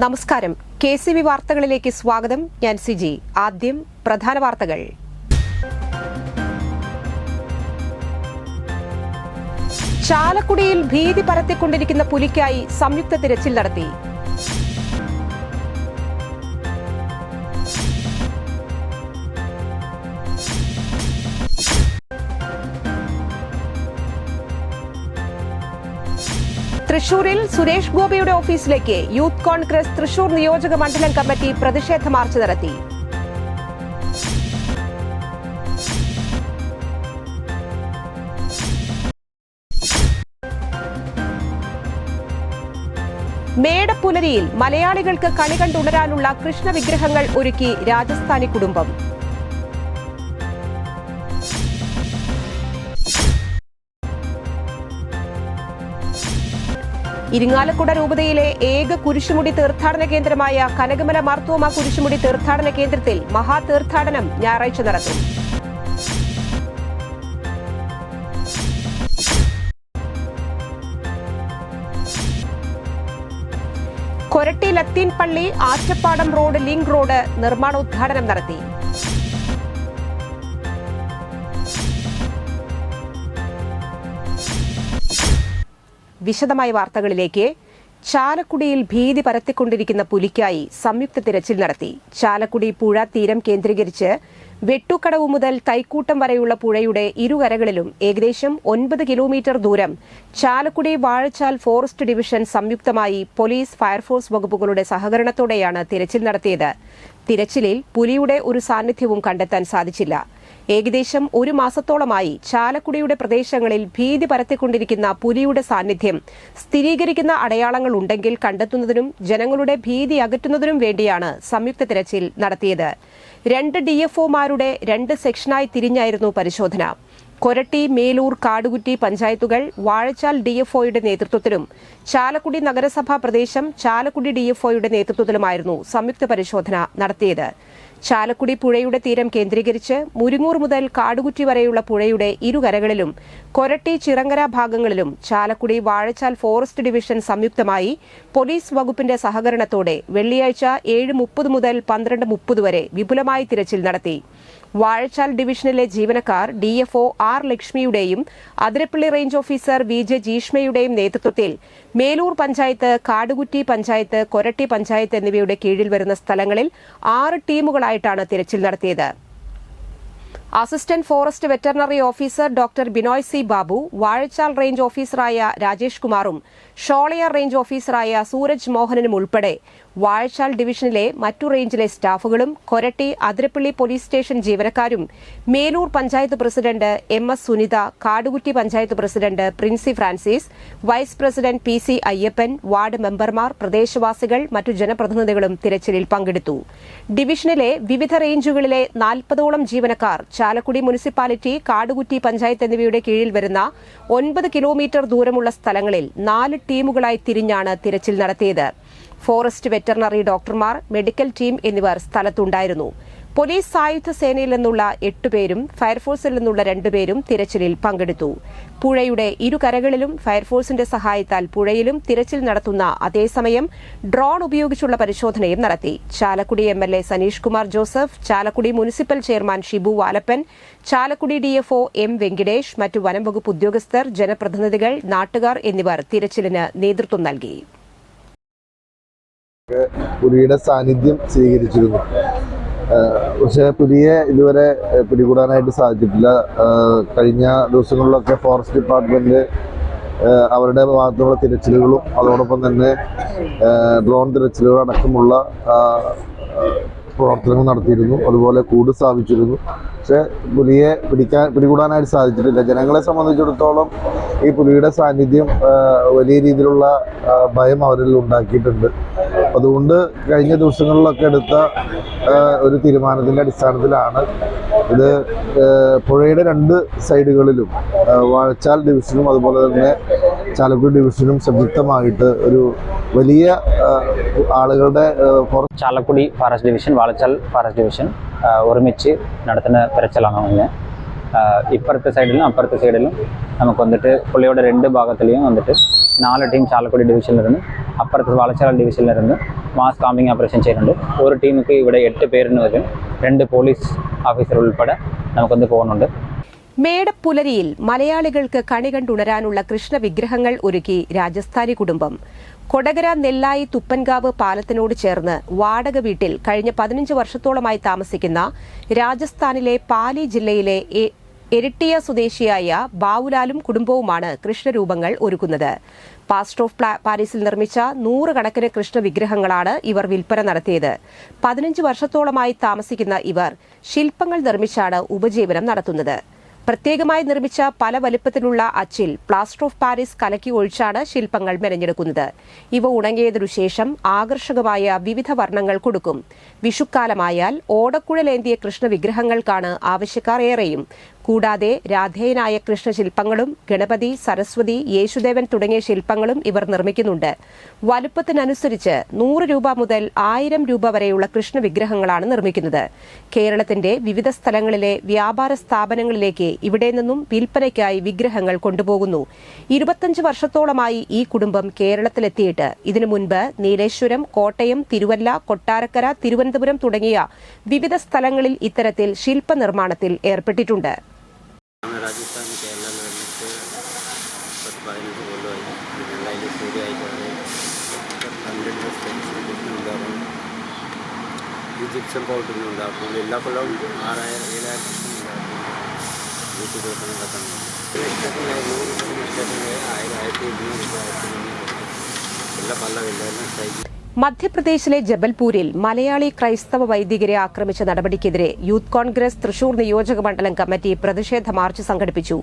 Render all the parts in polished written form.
നമസ്കാരം. KCV വാർത്തകളിലേക്ക് സ്വാഗതം. ഞാൻ സിജി. ആദ്യം പ്രധാന വാർത്തകൾ. ചാലക്കുടിയിൽ ഭീതി പരത്തിക്കൊണ്ടിരിക്കുന്ന പുലിക്കായി സംയുക്ത തിരച്ചിൽ നടത്തി. തൃശൂരിൽ സുരേഷ് ഗോപിയുടെ ഓഫീസിലേക്ക് യൂത്ത് കോൺഗ്രസ് തൃശൂർ നിയോജക മണ്ഡലം കമ്മിറ്റി പ്രതിഷേധ മാർച്ച് നടത്തി. മേടപ്പുലരിയിൽ മലയാളികൾക്ക് കണി കണ്ടുണരാനുള്ള കൃഷ്ണവിഗ്രഹങ്ങൾ ഒരുക്കി രാജസ്ഥാനി കുടുംബം. ഇരിങ്ങാലക്കുട രൂപതയിലെ ഏക കുരിശുമുടി തീർത്ഥാടന കേന്ദ്രമായ കനകമല മാർത്തോമ കുരിശുമുടി തീർത്ഥാടന കേന്ദ്രത്തിൽ മഹാതീർത്ഥാടനം ഞായറാഴ്ച നടത്തും. കൊരട്ടി ലത്തീൻ പള്ളി ആറ്റപ്പാടം റോഡ് ലിങ്ക് റോഡ് നിർമ്മാണോദ്ഘാടനം നടത്തി. വിശദമായ വാർത്തകളിലേക്ക്. ചാലക്കുടിയിൽ ഭീതി പരത്തിക്കൊണ്ടിരിക്കുന്ന പുലിക്കായി സംയുക്ത തിരച്ചിൽ നടത്തി. ചാലക്കുടി പുഴ തീരം കേന്ദ്രീകരിച്ച് വെട്ടുക്കടവ് മുതൽ തൈക്കൂട്ടം വരെയുള്ള പുഴയുടെ ഇരുകരകളിലും ഏകദേശം 9 കിലോമീറ്റർ ദൂരം ചാലക്കുടി വാഴച്ചാൽ ഫോറസ്റ്റ് ഡിവിഷൻ സംയുക്തമായി പോലീസ്, ഫയർഫോഴ്സ് വകുപ്പുകളുടെ സഹകരണത്തോടെയാണ് തിരച്ചിൽ നടത്തിയത്. തിരച്ചിലിൽ പുലിയുടെ ഒരു സാന്നിധ്യവും കണ്ടെത്താൻ സാധിച്ചില്ല. ഏകദേശം ഒരു മാസത്തോളമായി ചാലക്കുടിയുടെ പ്രദേശങ്ങളിൽ ഭീതി പരത്തിക്കൊണ്ടിരിക്കുന്ന പുലിയുടെ സാന്നിധ്യം സ്ഥിരീകരിക്കുന്ന അടയാളങ്ങൾ ഉണ്ടെങ്കിൽ കണ്ടെത്തുന്നതിനും ജനങ്ങളുടെ ഭീതി അകറ്റുന്നതിനും വേണ്ടിയാണ് സംയുക്ത തിരച്ചിൽ നടത്തിയത്. 2 DFOമാരുടെ 2 സെക്ഷനായി തിരിഞ്ഞായിരുന്നു പരിശോധന. കൊരട്ടി, മേലൂർ, കാടുകുറ്റി പഞ്ചായത്തുകൾ വാഴച്ചാൽ DFOയുടെ നേതൃത്വത്തിലും ചാലക്കുടി നഗരസഭാ പ്രദേശം ചാലക്കുടി DFOയുടെ നേതൃത്വത്തിലുമായിരുന്നു സംയുക്ത പരിശോധന നടത്തിയത്. ചാലക്കുടി പുഴയുടെ തീരം കേന്ദ്രീകരിച്ച് മുരിങ്ങൂർ മുതൽ കാടുകുറ്റി വരെയുള്ള പുഴയുടെ ഇരുകരകളിലും കൊരട്ടി, ചിറങ്ങര ഭാഗങ്ങളിലും ചാലക്കുടി വാഴച്ചാൽ ഫോറസ്റ്റ് ഡിവിഷൻ സംയുക്തമായി പോലീസ് വകുപ്പിന്റെ സഹകരണത്തോടെ വെള്ളിയാഴ്ച 7:30 മുതൽ 12:30 വരെ വിപുലമായി തിരച്ചിൽ നടത്തി. വാഴച്ചാൽ ഡിവിഷനിലെ ജീവനക്കാർ DFO R ലക്ഷ്മിയുടെയും അതിരപ്പള്ളി റേഞ്ച് ഓഫീസർ VJ ജീഷ്മയുടെയും നേതൃത്വത്തിൽ മേലൂർ പഞ്ചായത്ത്, കാടുകുറ്റി പഞ്ചായത്ത്, കൊരട്ടി പഞ്ചായത്ത് എന്നിവയുടെ കീഴിൽ വരുന്ന സ്ഥലങ്ങളിൽ 6 ടീമുകളായിട്ടാണ് തിരച്ചിൽ നടത്തിയത്. Assistant forest veterinary officer doctor Binoy C. Babu, Vazhachal range ഓഫീസറായ രാജേഷ് കുമാറും ഷോളയാർ റേഞ്ച് ഓഫീസറായ സൂരജ് മോഹനനും ഉൾപ്പെടെ വാഴച്ചാൽ ഡിവിഷനിലെ മറ്റു റേഞ്ചിലെ സ്റ്റാഫുകളും കൊരട്ടി, അതിരപ്പള്ളി പോലീസ് സ്റ്റേഷൻ ജീവനക്കാരും, Melur panchayat president MS Sunitha, Kadukutty panchayat president Princy Francis, vice president PC Ayyappan, ward മെമ്പർമാർ, പ്രദേശവാസികൾ, മറ്റു ജനപ്രതിനിധികളും തിരച്ചിലിൽ പങ്കെടുത്തു. ഡിവിഷനിലെ വിവിധ റേഞ്ചുകളിലെ 40ഓളം ജീവനക്കാർ ചാലക്കുടി മുനിസിപ്പാലിറ്റി, കാടുകുറ്റി പഞ്ചായത്ത് എന്നിവയുടെ കീഴിൽ വരുന്ന 9 കിലോമീറ്റർ ദൂരമുള്ള സ്ഥലങ്ങളിൽ 4 ടീമുകളായി തിരിഞ്ഞാണ് തിരച്ചിൽ നടത്തിയത്. ഫോറസ്റ്റ് വെറ്ററിനറി ഡോക്ടർമാർ, മെഡിക്കൽ ടീം എന്നിവർ സ്ഥലത്തുണ്ടായിരുന്നു. പോലീസ് സായുധ സേനയിൽ നിന്നുള്ള 8 പേരും ഫയർഫോഴ്സിൽ നിന്നുള്ള 2 പേരും തിരച്ചിലിൽ പങ്കെടുത്തു. പുഴയുടെ ഇരുകരകളിലും ഫയർഫോഴ്സിന്റെ സഹായത്താൽ പുഴയിലും തിരച്ചിൽ നടത്തുന്ന അതേസമയം ഡ്രോൺ ഉപയോഗിച്ചുള്ള പരിശോധനയും നടത്തി. Chalakudy MLA Saneesh Kumar Joseph, Chalakudy municipal chairman Shibu Valappan, Chalakudy DFO M. Venkitesh, മറ്റു വനം വകുപ്പ് ഉദ്യോഗസ്ഥർ, ജനപ്രതിനിധികൾ, നാട്ടുകാർ എന്നിവർ തിരച്ചിലിന് നേതൃത്വം നൽകി. പുലിയുടെ സാന്നിധ്യം സ്വീകരിച്ചിരുന്നു. പക്ഷെ പുലിയെ ഇതുവരെ പിടികൂടാനായിട്ട് സാധിച്ചിട്ടില്ല. കഴിഞ്ഞ ദിവസങ്ങളിലൊക്കെ ഫോറസ്റ്റ് ഡിപ്പാർട്ട്മെന്റ് അവരുടെ ഭാഗത്തുള്ള തിരച്ചിലുകളും അതോടൊപ്പം തന്നെ ഡ്രോൺ തിരച്ചിലുകൾ അടക്കമുള്ള പ്രവർത്തനങ്ങൾ നടത്തിയിരുന്നു. അതുപോലെ കൂട് സ്ഥാപിച്ചിരുന്നു. പക്ഷെ പുലിയെ പിടികൂടാനായിട്ട് സാധിച്ചിട്ടില്ല. ജനങ്ങളെ സംബന്ധിച്ചിടത്തോളം ഈ പുലിയുടെ സാന്നിധ്യം വലിയ രീതിയിലുള്ള ഭയം അവരിൽ ഉണ്ടാക്കിയിട്ടുണ്ട്. അതുകൊണ്ട് കഴിഞ്ഞ ദിവസങ്ങളിലൊക്കെ എടുത്ത ഒരു തീരുമാനത്തിൻ്റെ അടിസ്ഥാനത്തിലാണ് ഇത് പുഴയുടെ 2 സൈഡുകളിലും വാഴച്ചാൽ ഡിവിഷനും അതുപോലെ തന്നെ ചാലക്കുടി ഡിവിഷനും സംയുക്തമായിട്ട് ഒരു വലിയ ആളുകളുടെ Chalakudy forest division, Vazhachal forest division ഒരുമിച്ച് നടത്തുന്ന തിരച്ചിലാണ് ഇന്ന്. ഇപ്പുറത്തെ സൈഡിലും അപ്പുറത്തെ സൈഡിലും നമുക്ക് വന്നിട്ട് പുള്ളിയുടെ 2 ഭാഗത്തിലെയും വന്നിട്ട് 4 ടീം ചാലക്കുടി ഡിവിഷനിലിരുന്ന് അപ്പുറത്ത് വാളച്ചാൽ ഡിവിഷനിലിരുന്ന് മാസ് കാമ്പിംഗ് ഓപ്പറേഷൻ ചെയ്യുന്നുണ്ട്. ഒരു ടീമുക്ക് ഇവിടെ 8 പേരിന് വരും, 2 പോലീസ് ഓഫീസർ ഉൾപ്പെടെ നമുക്കൊന്ന് പോകുന്നുണ്ട്. മേടപ്പുലരിയിൽ മലയാളികൾക്ക് കണി കണ്ടുണരാനുള്ള കൃഷ്ണ വിഗ്രഹങ്ങൾ ഒരുക്കി രാജസ്ഥാനി കുടുംബം. കൊടകര നെല്ലായി തുപ്പൻകാവ് പാലത്തിനോട് ചേർന്ന് വാടക വീട്ടിൽ കഴിഞ്ഞ 15 വർഷത്തോളമായി താമസിക്കുന്ന രാജസ്ഥാനിലെ പാലി ജില്ലയിലെ എരിട്ടിയ സ്വദേശിയായ ബാവുലാലും കുടുംബവുമാണ് കൃഷ്ണരൂപങ്ങൾ ഒരുക്കുന്നത്. പാസ്റ്റർ ഓഫ് പാരീസിൽ നിർമ്മിച്ച 100 കണക്കിന് കൃഷ്ണ വിഗ്രഹങ്ങളാണ് ഇവർ വിൽപ്പന നടത്തിയത്. 15 വർഷത്തോളമായി താമസിക്കുന്ന ഇവർ ശില്പങ്ങൾ നിർമ്മിച്ചാണ് ഉപജീവനം നടത്തുന്നത്. പ്രത്യേകമായി നിർമ്മിച്ച പല വലുപ്പത്തിലുള്ള അച്ചിൽ പ്ലാസ്റ്റർ ഓഫ് പാരീസ് കലക്കി ഒഴിച്ചാണ് ശില്പങ്ങൾ മെനഞ്ഞെടുക്കുന്നത്. ഇവ ഉണങ്ങിയതിനുശേഷം ആകർഷകമായ വിവിധ വർണ്ണങ്ങൾ കൊടുക്കും. വിഷുക്കാലമായാൽ ഓടക്കുഴലേന്തിയ കൃഷ്ണ വിഗ്രഹങ്ങൾക്കാണ് ആവശ്യക്കാർ ഏറെയും. കൂടാതെ രാധേയനായ കൃഷ്ണശില്പങ്ങളും ഗണപതി, സരസ്വതി, യേശുദേവൻ തുടങ്ങിയ ശില്പങ്ങളും ഇവർ നിർമ്മിക്കുന്നുണ്ട്. വലുപ്പത്തിനനുസരിച്ച് 100 രൂപ മുതൽ 1000 രൂപ വരെയുള്ള കൃഷ്ണ വിഗ്രഹങ്ങളാണ് നിർമ്മിക്കുന്നത്. കേരളത്തിന്റെ വിവിധ സ്ഥലങ്ങളിലെ വ്യാപാര സ്ഥാപനങ്ങളിലേക്ക് ഇവിടെ നിന്നും വിൽപ്പനയ്ക്കായി വിഗ്രഹങ്ങൾ കൊണ്ടുപോകുന്നു. 25 വർഷത്തോളമായി ഈ കുടുംബം കേരളത്തിലെത്തിയിട്ട് ഇതിനു മുൻപ് നീലേശ്വരം, കോട്ടയം, തിരുവല്ല, കൊട്ടാരക്കര, തിരുവനന്തപുരം തുടങ്ങിയ വിവിധ സ്ഥലങ്ങളിൽ ഇത്തരത്തിൽ ശില്പനിർമ്മാണത്തിൽ ഏർപ്പെട്ടിട്ടുണ്ട്. രാജസ്ഥാൻ കേരള 15 കൊല്ലമായി അതിൽ സൂര്യ ആയിക്കോട്ടെ 100 ഉണ്ടാകും, ജിപ്സം പൗഡറിന് ഉണ്ടാക്കും. എല്ലാ കൊല്ലവും 6000-7000 വീട്ടിൽ കൊടുക്കുന്ന നടക്കുന്നുണ്ട്. ഇഷ്ടത്തിന് 1000-1200 എല്ലാം പല്ലവില്ല എല്ലാം സൈക്കിൾ. മധ്യപ്രദേശിലെ ജബൽപൂരിൽ മലയാളി ക്രൈസ്തവ വൈദികരെ ആക്രമിച്ച നടപടിക്കെതിരെ യൂത്ത് കോൺഗ്രസ് തൃശൂർ നിയോജക മണ്ഡലം കമ്മിറ്റി പ്രതിഷേധ മാർച്ച് സംഘടിപ്പിച്ചു.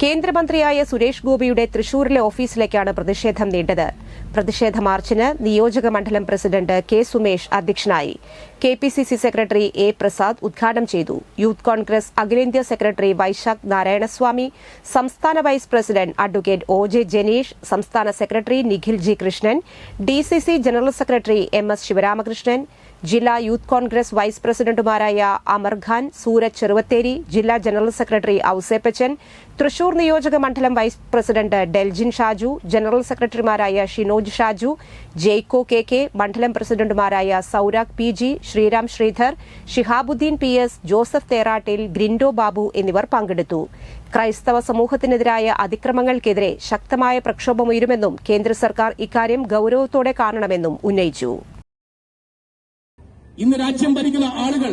കേന്ദ്രമന്ത്രിയായ സുരേഷ് ഗോപിയുടെ തൃശൂരിലെ ഓഫീസിലേക്കാണ് പ്രതിഷേധം നീണ്ടത്. പ്രതിഷേധ മാർച്ചിന് നിയോജക മണ്ഡലം പ്രസിഡന്റ് കെ സുമേഷ് അധ്യക്ഷനായി. KPCC സെക്രട്ടറി എ പ്രസാദ് ഉദ്ഘാടനം ചെയ്തു. യൂത്ത് കോൺഗ്രസ് അഖിലേന്ത്യാ സെക്രട്ടറി വൈശാഖ് നാരായണസ്വാമി, സംസ്ഥാന vice president advocate OJ Janeesh, സംസ്ഥാന secretary Nikhil G Krishnan, DCC general secretary MS Sivaramakrishnan, ജില്ലാ യൂത്ത് കോൺഗ്രസ് വൈസ് പ്രസിഡന്റുമാരായ അമർ ഖാൻ, സൂരജ് ചെറുവത്തേരി, ജില്ലാ ജനറൽ സെക്രട്ടറി ഔസേപ്പച്ചൻ, തൃശൂർ നിയോജക മണ്ഡലം vice president Deljin Shaju, general സെക്രട്ടറിമാരായ ഷിനോജ് ഷാജു, ജെയ്ക്കോ KK, മണ്ഡലം പ്രസിഡന്റുമാരായ സൌരാഗ് PG, ശ്രീരാം ശ്രീധർ, ഷിഹാബുദ്ദീൻ PS, ജോസഫ് തേറാട്ടിൽ, ഗ്രിൻഡോ ബാബു എന്നിവർ പങ്കെടുത്തു. ക്രൈസ്തവ സമൂഹത്തിനെതിരായ അതിക്രമങ്ങൾക്കെതിരെ ശക്തമായ പ്രക്ഷോഭമുയരുമെന്നും കേന്ദ്ര സർക്കാർ ഇക്കാര്യം ഗൌരവത്തോടെ കാണണമെന്നും ഉന്നയിച്ചു. ഇന്ന് രാജ്യം ഭരിക്കുന്ന ആളുകൾ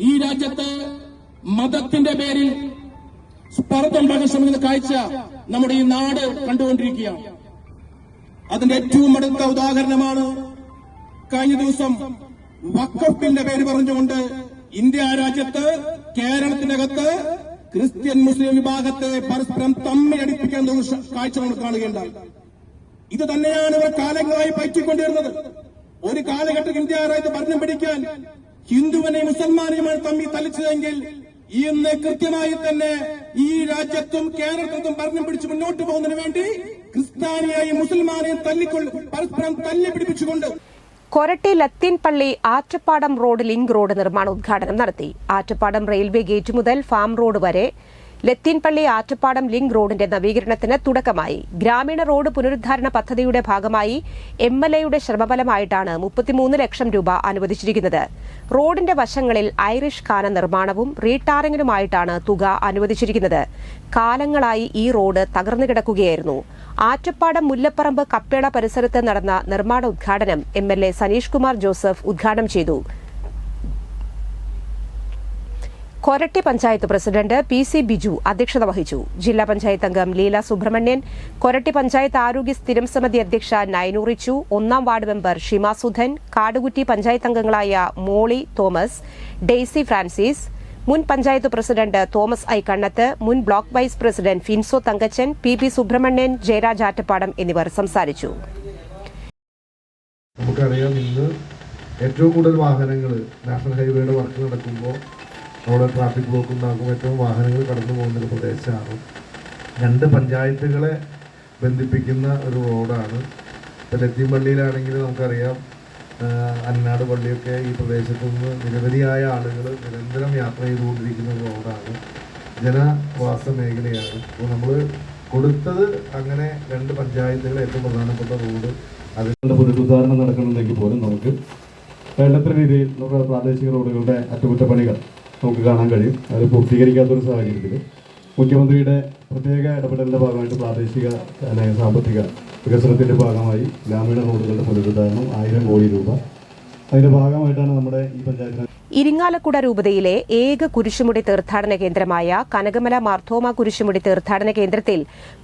ഈ രാജ്യത്ത് മതത്തിന്റെ പേരിൽ സ്പർദ്ധ ഉണ്ടാക്കാൻ ശ്രമിക്കുന്ന കാഴ്ച നമ്മുടെ ഈ നാട് കണ്ടുകൊണ്ടിരിക്കുകയാണ്. അതിന്റെ ഏറ്റവും അടുത്ത ഉദാഹരണമാണ് കഴിഞ്ഞ ദിവസം വഖഫിന്റെ പേര് പറഞ്ഞുകൊണ്ട് ഇന്ത്യ രാജ്യത്ത് കേരളത്തിനകത്ത് ക്രിസ്ത്യൻ മുസ്ലിം വിഭാഗത്തെ പരസ്പരം തമ്മിലടിപ്പിക്കുന്ന കാഴ്ച നമ്മൾ കാണുകയുണ്ടായി. ഇത് തന്നെയാണ് ഇവർ കാലങ്ങളായി പയറ്റിക്കൊണ്ടിരുന്നത്. ഒരു കാലഘട്ടത്തിൽ ഇന്ത്യ രാജ്യത്ത് ഭരണം പിടിക്കാൻ ഹിന്ദുവിനെയും മുസൽമാനെയുമാണ് തമ്മിൽ തല്ലിച്ചതെങ്കിൽ ഇന്ന് കൃത്യമായി തന്നെ ഈ രാജ്യത്തും കേരളത്തിലും ഭരണം പിടിച്ച് മുന്നോട്ട് പോകുന്നതിന് വേണ്ടി ക്രിസ്ത്യാനിയെയും മുസൽമാനെയും പരസ്പരം തല്ലി പിടിപ്പിച്ചുകൊണ്ട് Koratty Latheenpally Attappadam road link road നിർമ്മാണ ഉദ്ഘാടനം നടത്തി. ആറ്റപ്പാടം റെയിൽവേ ഗേറ്റ് മുതൽ ഫാം റോഡ് വരെ ലത്തീൻപള്ളി ആറ്റപ്പാടം ലിങ്ക് റോഡിന്റെ നവീകരണത്തിന് തുടക്കമായി. ഗ്രാമീണ റോഡ് പുനരുദ്ധാരണ പദ്ധതിയുടെ ഭാഗമായി MLAയുടെ ശ്രമഫലമായിട്ടാണ് 33 ലക്ഷം രൂപ അനുവദിച്ചിരിക്കുന്നത്. റോഡിന്റെ വശങ്ങളിൽ ഐറിഷ് ഖാന നിർമ്മാണവും റീടാറിംഗിനുമായിട്ടാണ് തുക അനുവദിച്ചിരിക്കുന്നത്. കാലങ്ങളായി ഈ റോഡ് തകർന്നു കിടക്കുകയായിരുന്നു. ആറ്റപ്പാടം മുല്ലപ്പറമ്പ് കപ്പേള പരിസരത്ത് നടന്ന നിർമ്മാണ ഉദ്ഘാടനം MLA സനീഷ് കുമാർ ജോസഫ് ഉദ്ഘാടനം ചെയ്തു. കൊരട്ടി പഞ്ചായത്ത് പ്രസിഡന്റ് PC ബിജു അധ്യക്ഷത വഹിച്ചു. ജില്ലാ പഞ്ചായത്ത് അംഗം ലീല സുബ്രഹ്മണ്യൻ, കൊരട്ടി പഞ്ചായത്ത് ആരോഗ്യ സ്ഥിരം സമിതി അധ്യക്ഷ നൈനു റിച്ചു, 1-ാം വാർഡ് മെമ്പർ ഷിമ സുധൻ, കാടുകുറ്റി പഞ്ചായത്ത് അംഗങ്ങളായ മോളി തോമസ്, ഡെയ്സി ഫ്രാൻസിസ്, മുൻ പഞ്ചായത്ത് പ്രസിഡന്റ് തോമസ് ഐ കണ്ണത്ത്, മുൻ block vice president Finso Thankachan, PP Subrahmanian, Jayaraj Attappadam എന്നിവർ സംസാരിച്ചു. നമുക്കറിയാം, ഇന്ന് ഏറ്റവും കൂടുതൽ വാഹനങ്ങൾ നാഷണൽ ഹൈവേയുടെ വർക്ക് നടക്കുമ്പോൾ അവിടെ ട്രാഫിക് ബ്ലോക്ക് ഉണ്ടാകും. ഏറ്റവും വാഹനങ്ങൾ കടന്നു പോകുന്നൊരു പ്രദേശമാണ്. 2 പഞ്ചായത്തുകളെ ബന്ധിപ്പിക്കുന്ന ഒരു റോഡാണ്. ഇപ്പോൾ ലത്തീൻപള്ളിയിലാണെങ്കിൽ നമുക്കറിയാം, അന്നാട് പള്ളിയൊക്കെ ഈ പ്രദേശത്തു നിന്ന് നിരവധിയായ ആളുകൾ നിരന്തരം യാത്ര ചെയ്തുകൊണ്ടിരിക്കുന്ന ഒരു റോഡാണ്. ജനവാസ മേഖലയാണ്. അപ്പോൾ നമ്മൾ കൊടുത്തത് അങ്ങനെ 2 പഞ്ചായത്തുകളെ ഏറ്റവും പ്രധാനപ്പെട്ട റോഡ് അതിനുള്ള പുനരുദ്ധാരണം നടക്കണമെങ്കിൽ പോലും നമുക്ക് വേണ്ടത്ര രീതിയിൽ നമ്മുടെ പ്രാദേശിക റോഡുകളുടെ അറ്റകുറ്റപ്പണികൾ നമുക്ക് കാണാൻ കഴിയും. അത് പൂർത്തീകരിക്കാത്തൊരു സാഹചര്യത്തിൽ മുഖ്യമന്ത്രിയുടെ പ്രത്യേക ഇടപെടലിൻ്റെ ഭാഗമായിട്ട് പ്രാദേശിക സാമ്പത്തിക വികസനത്തിൻ്റെ ഭാഗമായി ഗ്രാമീണ റോഡുകളുടെ പുനരുദ്ധാരണം 1000 കോടി രൂപ അതിൻ്റെ ഭാഗമായിട്ടാണ് നമ്മുടെ ഈ പഞ്ചായത്തിന്. ഇരിങ്ങാലക്കുട രൂപതയിലെ ഏക കുരിശുമുടി തീർത്ഥാടന കേന്ദ്രമായ കനകമല മാർത്തോമ കുരിശുമുടി തീർത്ഥാടന കേന്ദ്രത്തിൽ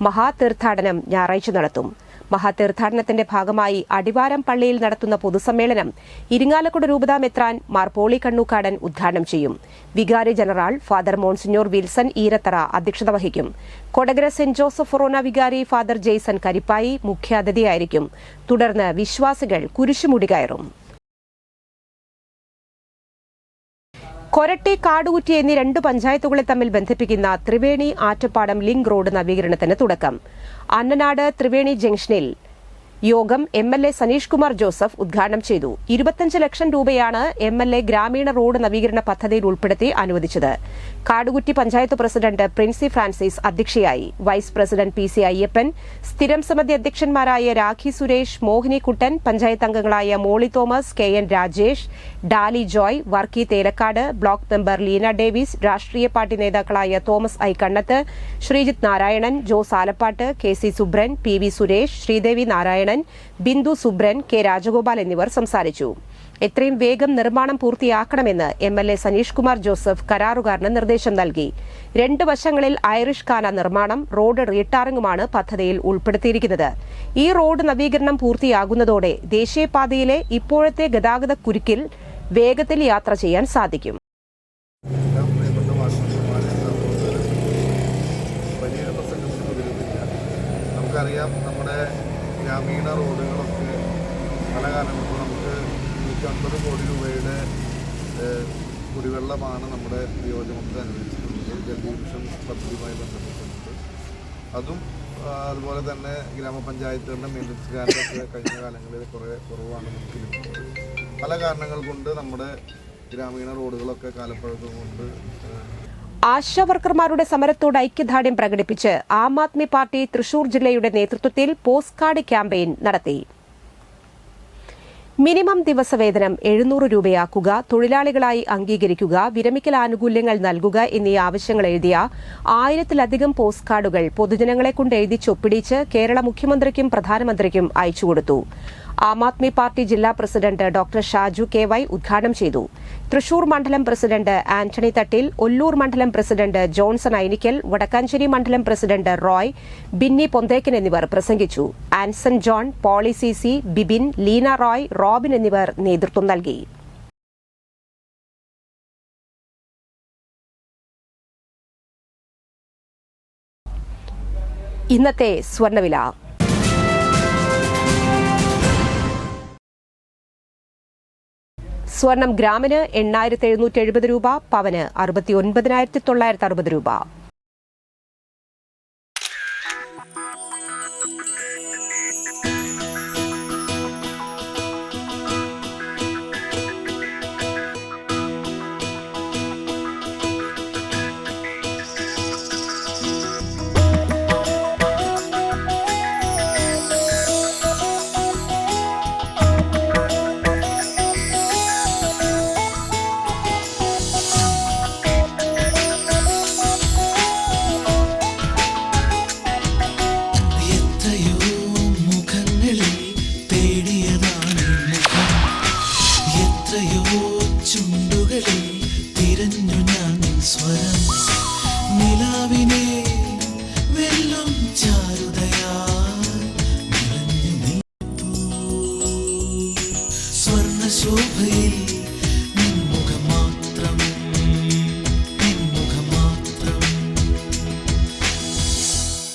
മഹാതീർത്ഥാടനം ഞായറാഴ്ച നടത്തും. മഹാതീർത്ഥാടനത്തിന്റെ ഭാഗമായി അടിവാരം പള്ളിയിൽ നടത്തുന്ന പൊതുസമ്മേളനം ഇരിങ്ങാലക്കുട രൂപതാ മെത്രാൻ മാർ പോളി കണ്ണൂക്കാടൻ ഉദ്ഘാടനം ചെയ്യും. വികാരി general father monsignor Wilson Eerathara അധ്യക്ഷത വഹിക്കും. കൊടകര സെന്റ് ജോസഫ് ഫൊറോന വികാരി ഫാദർ ജെയ്സൺ കരിപ്പായി മുഖ്യാതിഥിയായിരിക്കും. തുടർന്ന് വിശ്വാസികൾ കുരിശുമുടി കയറും. കൊരട്ടി, കാടുകുറ്റി എന്നീ 2 പഞ്ചായത്തുകളെ തമ്മിൽ ബന്ധിപ്പിക്കുന്ന ത്രിവേണി ആറ്റപ്പാടം ലിങ്ക് റോഡ് നവീകരണത്തിന് തുടക്കം. അന്നനാട് ത്രിവേണി ജംഗ്ഷനിൽ യോഗം MLA സനീഷ് കുമാർ ജോസഫ് ഉദ്ഘാടനം ചെയ്തു. 25 ലക്ഷം രൂപയാണ് MLA ഗ്രാമീണ റോഡ് നവീകരണ പദ്ധതിയിൽ ഉൾപ്പെടുത്തി അനുവദിച്ചത്. കാടുകുറ്റി പഞ്ചായത്ത് പ്രസിഡന്റ് പ്രിൻസി ഫ്രാൻസിസ് അധ്യക്ഷയായി. വൈസ് പ്രസിഡന്റ് PC അയ്യപ്പൻ, സ്ഥിരം സമിതി അധ്യക്ഷന്മാരായ രാഖി സുരേഷ്, മോഹിനി കുട്ടൻ, പഞ്ചായത്ത് അംഗങ്ങളായ Molly Thomas, KN Rajesh, Dali Joy, Varkey Thelakkad, block member Leena Davis, രാഷ്ട്രീയ പാർട്ടി നേതാക്കളായ Thomas I Kannath, Sreejith Narayanan, Jose Alappat, KC Subran, PV Suresh, Sreedevi Narayanan, Bindu Subran, K Rajagopal എന്നിവർ സംസാരിച്ചു. എത്രയും വേഗം നിർമ്മാണം പൂർത്തിയാക്കണമെന്ന് MLA സനീഷ് കുമാർ ജോസഫ് കരാറുകാരന് നിർദ്ദേശം നൽകി. 2 വശങ്ങളിൽ ഐറിഷ് കാന നിർമ്മാണം, റോഡ് റീടാറിംഗുമാണ് പദ്ധതിയിൽ ഉൾപ്പെടുത്തിയിരിക്കുന്നത്. ഈ റോഡ് നവീകരണം പൂർത്തിയാകുന്നതോടെ ദേശീയപാതയിലെ ഇപ്പോഴത്തെ ഗതാഗത കുരുക്കിൽ വേഗത്തിൽ യാത്ര ചെയ്യാൻ സാധിക്കും. നമുക്കറിയാം, നമ്മുടെ ഗ്രാമീണ റോഡുകളൊക്കെ പല കാലങ്ങളിലും നമുക്ക് 150 കോടി രൂപയുടെ കുടിവെള്ളമാണ് നമ്മുടെ നിയോജകമണ്ഡലത്തിൽ അനുവദിച്ചിട്ടുള്ളത് ജലജീവൻ പദ്ധതിയുമായി ബന്ധപ്പെട്ടിട്ടുണ്ട്. അതും അതുപോലെ തന്നെ ഗ്രാമപഞ്ചായത്തുകളുടെ മെയിൻ്റനൻസ് ഗ്രാൻഡൊക്കെ കഴിഞ്ഞ കാലങ്ങളിൽ കുറേ കുറവാണ് നമുക്ക് ലഭിക്കുന്നത്. പല കാരണങ്ങൾ കൊണ്ട് നമ്മുടെ ഗ്രാമീണ റോഡുകളൊക്കെ കാലപ്പഴക്കം കൊണ്ട്. ആശാവർക്കർമാരുടെ സമരത്തോട് ഐക്യദാർഢ്യം പ്രകടിപ്പിച്ച് ആം ആദ്മി പാർട്ടി തൃശൂർ ജില്ലയുടെ നേതൃത്വത്തിൽ പോസ്റ്റ് കാർഡ് ക്യാമ്പയിൻ നടത്തി. മിനിമം ദിവസവേതനം 700 രൂപയാക്കുക, തൊഴിലാളികളായി അംഗീകരിക്കുക, വിരമിക്കൽ ആനുകൂല്യങ്ങൾ നൽകുക എന്നീ ആവശ്യങ്ങൾ എഴുതിയ 1000-ലധികം പോസ്റ്റ് കാർഡുകൾ പൊതുജനങ്ങളെ കൊണ്ട് എഴുതി ചൊപ്പിടിച്ച് കേരള മുഖ്യമന്ത്രിക്കും പ്രധാനമന്ത്രിക്കും അയച്ചുകൊടുത്തു. ആം ആദ്മി പാർട്ടി ജില്ലാ പ്രസിഡന്റ് ഡോക്ടർ ഷാജു KY ഉദ്ഘാടനം ചെയ്തു. തൃശൂർ മണ്ഡലം പ്രസിഡന്റ് ആന്റണി തട്ടിൽ, ഒല്ലൂർ മണ്ഡലം പ്രസിഡന്റ് ജോൺസൺ ഐനിക്കൽ, വടക്കാഞ്ചേരി മണ്ഡലം പ്രസിഡന്റ് റോയ്, ബിന്നി പൊന്തേക്കൻ എന്നിവർ പ്രസംഗിച്ചു. ആൻസൺ ജോൺ, പോളി CC, ബിബിൻ, ലീന റോയ്, റോബിൻ എന്നിവർ നേതൃത്വം നൽകി. ഇന്നത്തെ സ്വർണ്ണവില. സ്വർണം ഗ്രാമിന് 8,770 രൂപ, പവന് 69,960 രൂപ.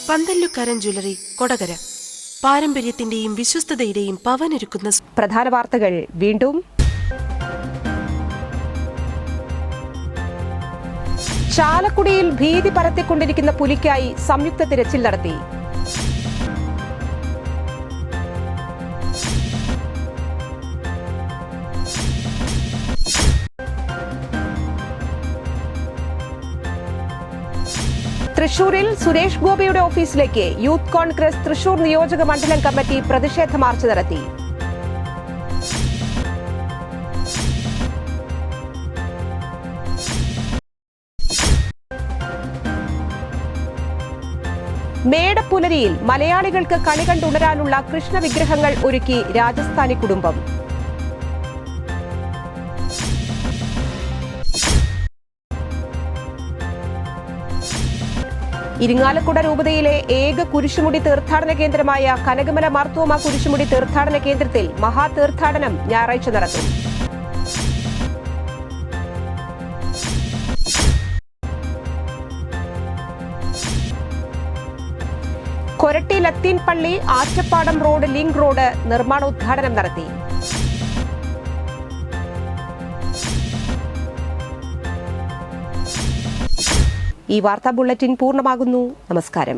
പന്തല്ലുക്കാരൻ ജ്വല്ലറി, കൊടകര. പാരമ്പര്യത്തിന്റെയും വിശ്വസ്തതയുടെയും പവനൊരുക്കുന്ന. പ്രധാന വാർത്തകൾ വീണ്ടും. ചാലക്കുടിയിൽ ഭീതി പരത്തിക്കൊണ്ടിരിക്കുന്ന പുലിക്കായി സംയുക്ത തിരച്ചിൽ നടത്തി. തൃശൂരിൽ സുരേഷ് ഗോപിയുടെ ഓഫീസിലേക്ക് യൂത്ത് കോൺഗ്രസ് തൃശൂർ നിയോജക മണ്ഡലം കമ്മിറ്റി പ്രതിഷേധ മാർച്ച് നടത്തി. മേടപ്പുലരിയിൽ മലയാളികൾക്ക് കണി കണ്ടുണരാനുള്ള കൃഷ്ണവിഗ്രഹങ്ങൾ ഒരുക്കി രാജസ്ഥാനി കുടുംബം. ഇരിങ്ങാലക്കുട രൂപതയിലെ ഏക കുരിശുമുടി തീർത്ഥാടന കേന്ദ്രമായ കനകമല മാർത്തോമ കുരിശുമുടി തീർത്ഥാടന കേന്ദ്രത്തിൽ മഹാതീർത്ഥാടനം ഞായറാഴ്ച നടത്തും. കൊരട്ടി ലത്തീൻ പള്ളി ആറ്റപ്പാടം റോഡ് ലിങ്ക് റോഡ് നിർമ്മാണോദ്ഘാടനം നടത്തി. ഈ വാർത്താ ബുള്ളറ്റിൻ പൂർണ്ണമാകുന്നു. നമസ്കാരം.